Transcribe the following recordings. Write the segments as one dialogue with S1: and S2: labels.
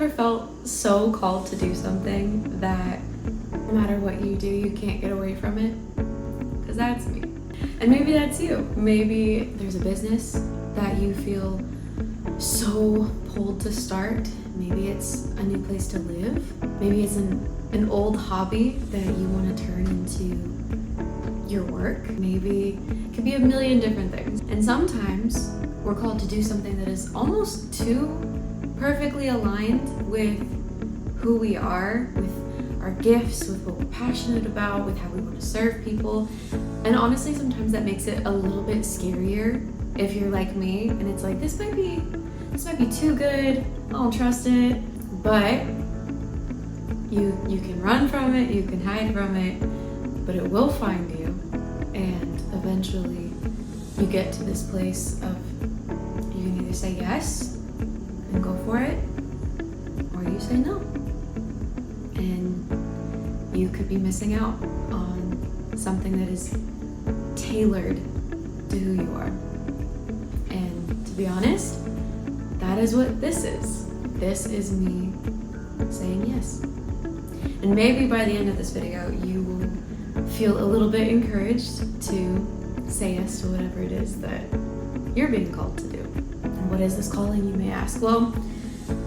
S1: ever felt so called to do something that no matter what you do, you can't get away from it? Because that's me. And maybe that's you. Maybe there's a business that you feel so pulled to start. Maybe it's a new place to live. Maybe it's an old hobby that you want to turn into your work. Maybe it could be a million different things. And sometimes we're called to do something that is almost too perfectly aligned with who we are, with our gifts, with what we're passionate about, with how we want to serve people. And honestly, sometimes that makes it a little bit scarier if you're like me and it's like, this might be too good, I don't trust it. But you can run from it, you can hide from it, but it will find you. And eventually you get to this place of you can either say yes and go for it, or you say no. And you could be missing out on something that is tailored to who you are. And to be honest, that is what this is. This is me saying yes. And maybe by the end of this video, you will feel a little bit encouraged to say yes to whatever it is that you're being called to do. And what is this calling, you may ask? Well,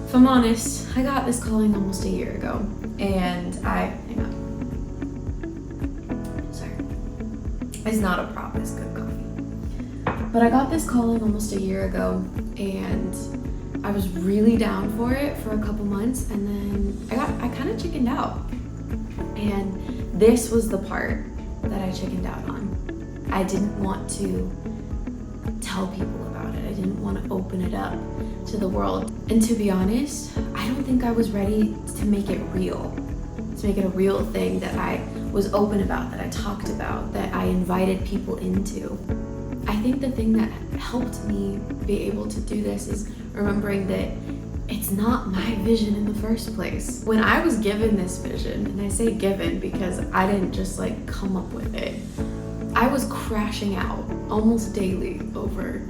S1: if I'm honest, I got this calling almost a year ago. And hang on. Sorry. It's not a prop, it's good coffee. But I got this calling almost a year ago, and I was really down for it for a couple months, and then I kind of chickened out. And this was the part that I chickened out on. I didn't want to tell people about it. I didn't want to open it up to the world. And to be honest, I don't think I was ready to make it real. To make it a real thing that I was open about, that I talked about, that I invited people into. I think the thing that helped me be able to do this is remembering that it's not my vision in the first place. When I was given this vision, and I say given because I didn't just come up with it, I was crashing out almost daily over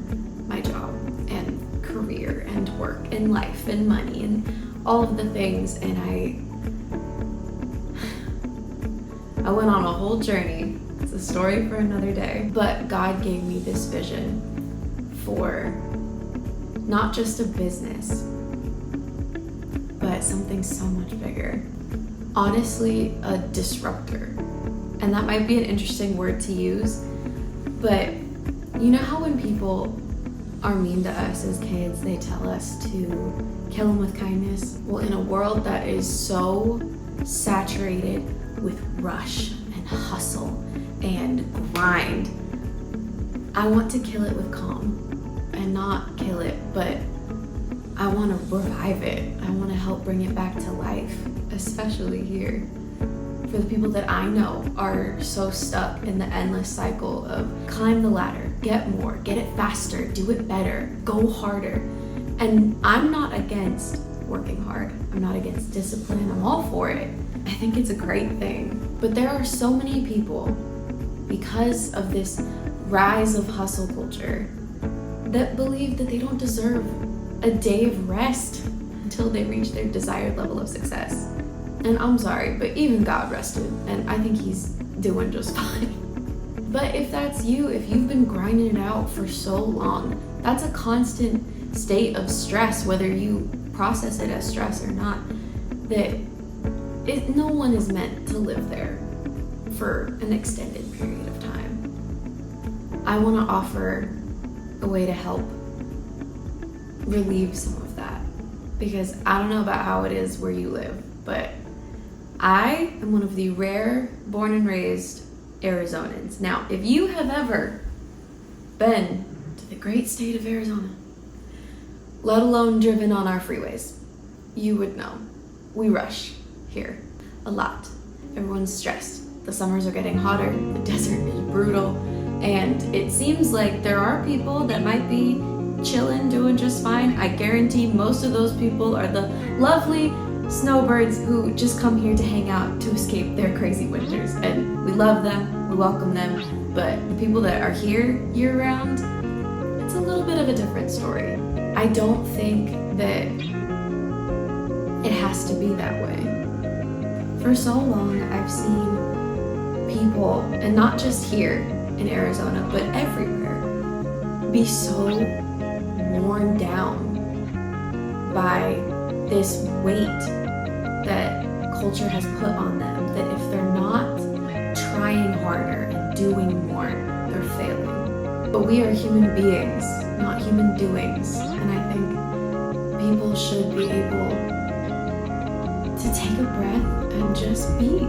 S1: my job and career and work and life and money and all of the things. And I went on a whole journey. It's a story for another day. But God gave me this vision for not just a business, but something so much bigger. Honestly, a disruptor. And that might be an interesting word to use, but you know how when people are mean to us as kids, they tell us to kill them with kindness? Well, in a world that is so saturated with rush and hustle and grind, I want to kill it with calm. And not kill it, but I want to revive it. I want to help bring it back to life, especially here. For the people that I know are so stuck in the endless cycle of climb the ladder, get more, get it faster, do it better, go harder. And I'm not against working hard. I'm not against discipline. I'm all for it. I think it's a great thing. But there are so many people, because of this rise of hustle culture, that believe that they don't deserve a day of rest until they reach their desired level of success. And I'm sorry, but even God rested, and I think he's doing just fine. But if that's you, if you've been grinding it out for so long, that's a constant state of stress, whether you process it as stress or not, that no one is meant to live there for an extended period of time. I want to offer a way to help relieve some of that, because I don't know about how it is where you live, but I am one of the rare born and raised Arizonans. Now, if you have ever been to the great state of Arizona, let alone driven on our freeways, you would know we rush here a lot. Everyone's stressed. The summers are getting hotter, the desert is brutal, and it seems like there are people that might be chilling, doing just fine. I guarantee most of those people are the lovely snowbirds who just come here to hang out to escape their crazy winters. And we love them, we welcome them, but the people that are here year-round, it's a little bit of a different story. I don't think that has to be that way. For so long, I've seen people, and not just here in Arizona, but everywhere, be so worn down by this weight that culture has put on them, that if they're not trying harder and doing more, they're failing. But we are human beings, not human doings, and I think people should be able to take a breath and just be.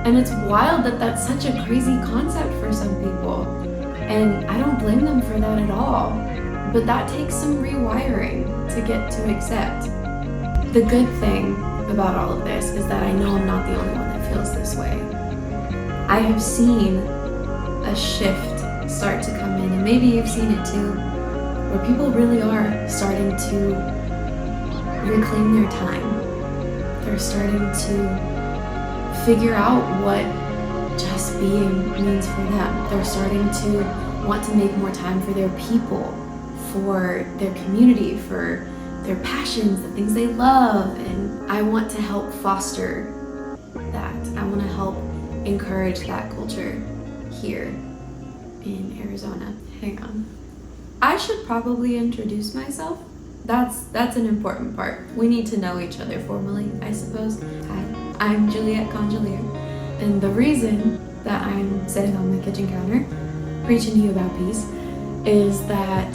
S1: And it's wild that that's such a crazy concept for some people, and I don't blame them for that at all, but that takes some rewiring to get to accept. The good thing about all of this is that I know I'm not the only one that feels this way. I have seen a shift start to come in, and maybe you've seen it too, where people really are starting to reclaim their time. They're starting to figure out what just being means for them. They're starting to want to make more time for their people, for their community, for their passions, the things they love, and I want to help foster that. I want to help encourage that culture here in Arizona. Hang on. I should probably introduce myself. That's an important part. We need to know each other formally, I suppose. Hi, I'm Juliette Conjolier, and the reason that I'm sitting on my kitchen counter preaching to you about peace is that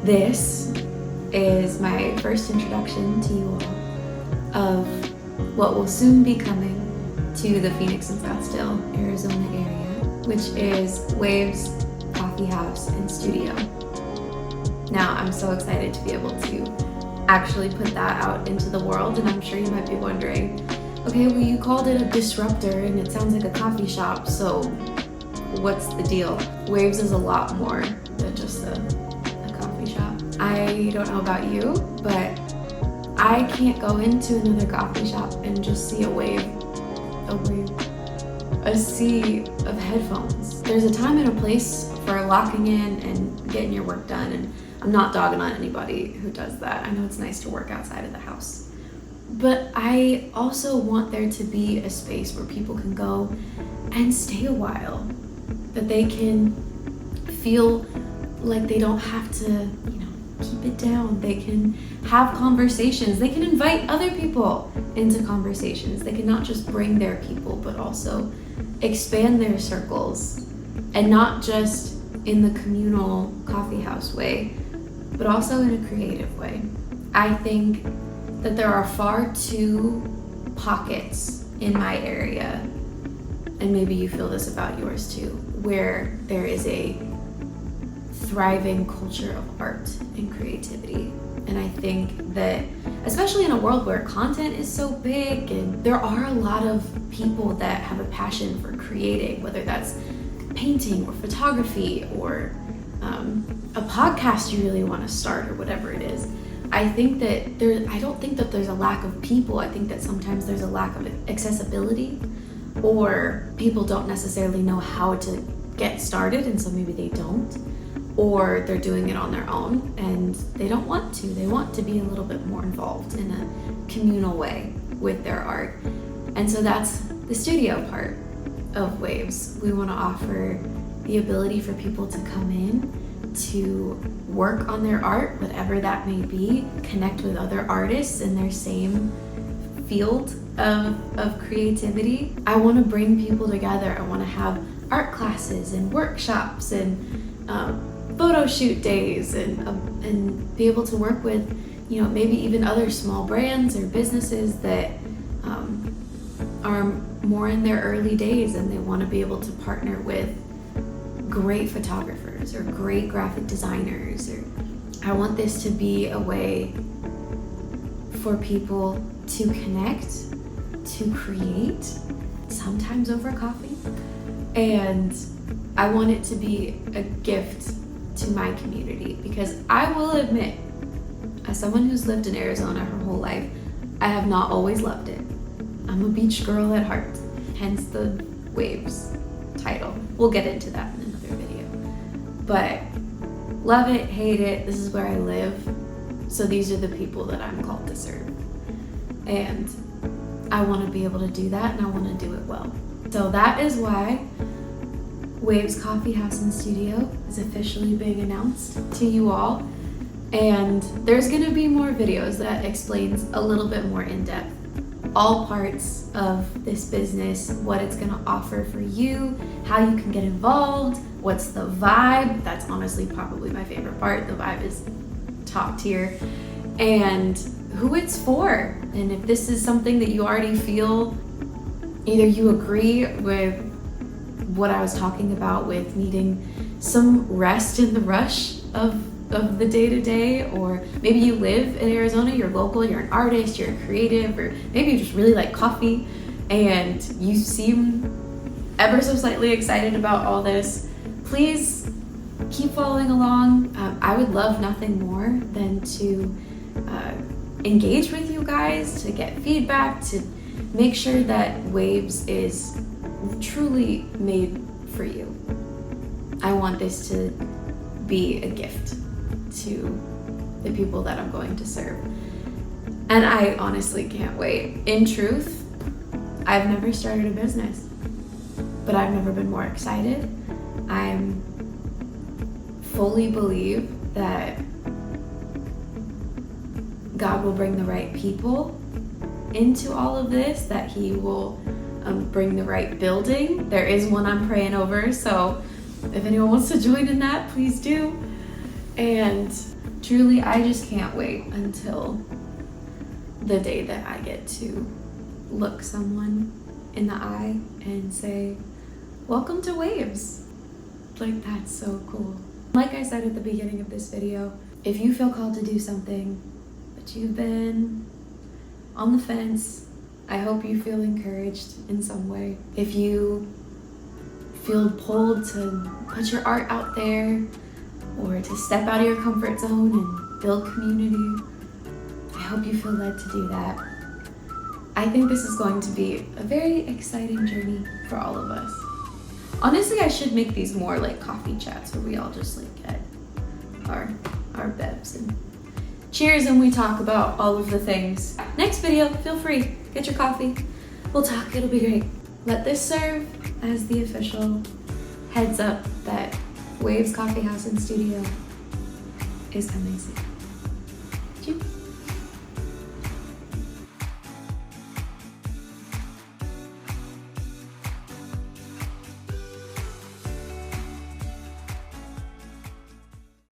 S1: this is my first introduction to you all of what will soon be coming to the Phoenix and Scottsdale, Arizona area, which is Waves, Coffeehouse, and Studio. Now, I'm so excited to be able to actually put that out into the world, and I'm sure you might be wondering, okay, well, you called it a disruptor and it sounds like a coffee shop, so what's the deal? Waves is a lot more than just a coffee shop. I don't know about you, but I can't go into another coffee shop and just see a sea of headphones. There's a time and a place for locking in and getting your work done, and I'm not dogging on anybody who does that. I know it's nice to work outside of the house. But I also want there to be a space where people can go and stay a while, that they can feel like they don't have to, keep it down. They can have conversations. They can invite other people into conversations. They can not just bring their people, but also expand their circles, and not just in the communal coffee house way, but also in a creative way. I think that there are far too pockets in my area, and maybe you feel this about yours too, where there is a thriving culture of art and creativity. And I think that, especially in a world where content is so big, and there are a lot of people that have a passion for creating, whether that's painting or photography or a podcast you really want to start or whatever it is. I don't think that there's a lack of people. I think that sometimes there's a lack of accessibility, or people don't necessarily know how to get started, and so maybe they don't, or they're doing it on their own and they don't want to. They want to be a little bit more involved in a communal way with their art. And so that's the studio part of Waves. We want to offer the ability for people to come in, to work on their art, whatever that may be, connect with other artists in their same field of creativity. I want to bring people together. I want to have art classes and workshops and photo shoot days, and be able to work with, maybe even other small brands or businesses that are more in their early days, and they want to be able to partner with great photographers or great graphic designers. Or I want this to be a way for people to connect, to create, sometimes over coffee. And I want it to be a gift to my community, because I will admit, as someone who's lived in Arizona her whole life, I have not always loved it. I'm a beach girl at heart, hence the Waves title. We'll get into that in another video. But love it, hate it, this is where I live, so these are the people that I'm called to serve. And I want to be able to do that, and I want to do it well. So that is why Waves Coffeehouse and Studio is officially being announced to you all. And there's gonna be more videos that explains a little bit more in depth all parts of this business, what it's gonna offer for you, how you can get involved, what's the vibe. That's honestly probably my favorite part. The vibe is top tier. And who it's for. And if this is something that you already feel, either you agree with what I was talking about with needing some rest in the rush of the day-to-day, or maybe you live in Arizona, you're local, you're an artist, you're a creative, or maybe you just really like coffee and you seem ever so slightly excited about all this, please keep following along. I would love nothing more than to engage with you guys, to get feedback, to make sure that Waves is truly made for you. I want this to be a gift to the people that I'm going to serve. And I honestly can't wait. In truth, I've never started a business, but I've never been more excited. I'm fully believe that God will bring the right people into all of this, that He will bring the right building. There is one I'm praying over, so if anyone wants to join in that, please do. And truly, I just can't wait until the day that I get to look someone in the eye and say, welcome to Waves. Like, that's so cool. Like I said at the beginning of this video, if you feel called to do something, but you've been on the fence, I hope you feel encouraged in some way. If you feel pulled to put your art out there, or to step out of your comfort zone and build community, I hope you feel led to do that. I think this is going to be a very exciting journey for all of us. Honestly, I should make these more like coffee chats where we all just like get our bevs and cheers and we talk about all of the things. Next video, feel free, get your coffee. We'll talk, it'll be great. Let this serve as the official heads up that Waves Coffeehouse and Studio is coming soon.